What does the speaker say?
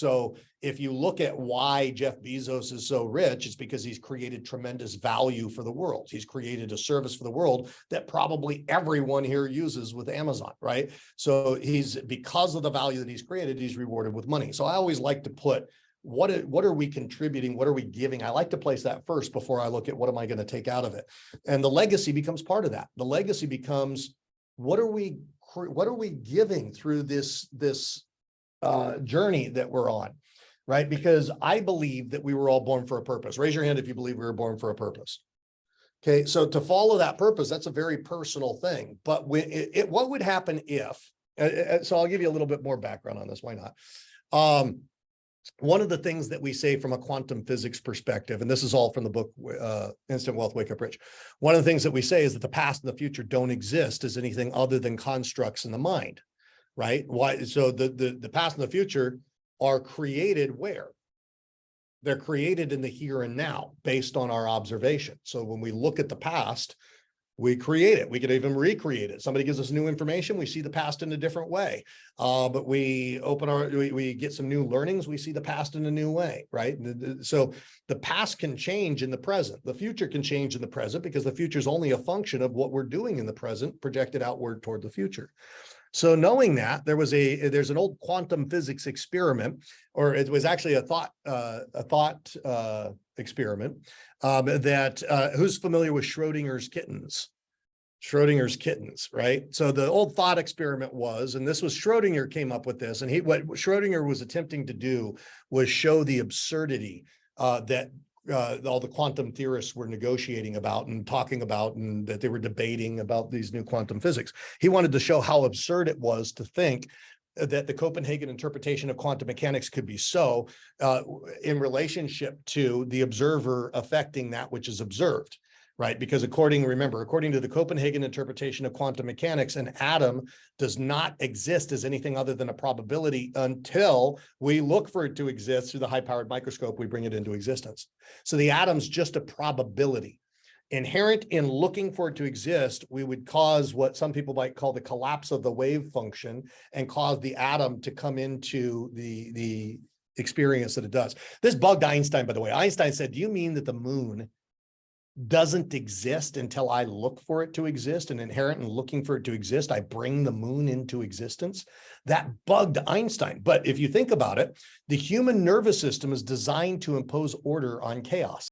So if you look at why Jeff Bezos is so rich, it's because he's created tremendous value for the world. He's created a service for the world that probably everyone here uses with Amazon, right? So because of the value that he's created, he's rewarded with money. So I always like to put, what are we contributing? What are we giving? I like to place that first before I look at what am I going to take out of it? And the legacy becomes part of that. The legacy becomes, what are we giving through this journey that we're on, right? Because I believe that we were all born for a purpose. Raise your hand if you believe we were born for a purpose. Okay, so to follow that purpose, that's a very personal thing. But what would happen if, so I'll give you a little bit more background on this, why not? One of the things that we say from a quantum physics perspective, and this is all from the book, Instant Wealth, Wake Up Rich. One of the things that we say is that the past and the future don't exist as anything other than constructs in the mind. Right? Why? So the past and the future are created where? They're created in the here and now based on our observation. So when we look at the past, we create it. We could even recreate it. Somebody gives us new information, we see the past in a different way. But we get some new learnings, we see the past in a new way, right? So the past can change in the present. The future can change in the present because the future is only a function of what we're doing in the present, projected outward toward the future. So knowing that, there's an old quantum physics experiment, or it was actually a thought experiment who's familiar with Schrodinger's kittens? Schrodinger's kittens, right? So the old thought experiment was, and this was Schrodinger came up with this, and what Schrodinger was attempting to do was show the absurdity that all the quantum theorists were negotiating about and talking about, and that they were debating about these new quantum physics. He wanted to show how absurd it was to think that the Copenhagen interpretation of quantum mechanics could be so in relationship to the observer affecting that which is observed, right? Because according to the Copenhagen interpretation of quantum mechanics, an atom does not exist as anything other than a probability until we look for it to exist through the high-powered microscope, we bring it into existence. So the atom's just a probability. Inherent in looking for it to exist, we would cause what some people might call the collapse of the wave function and cause the atom to come into the experience that it does. This bugged Einstein, by the way. Einstein said, do you mean that the moon doesn't exist until I look for it to exist, and inherent in looking for it to exist, I bring the moon into existence? That bugged Einstein. But if you think about it, the human nervous system is designed to impose order on chaos.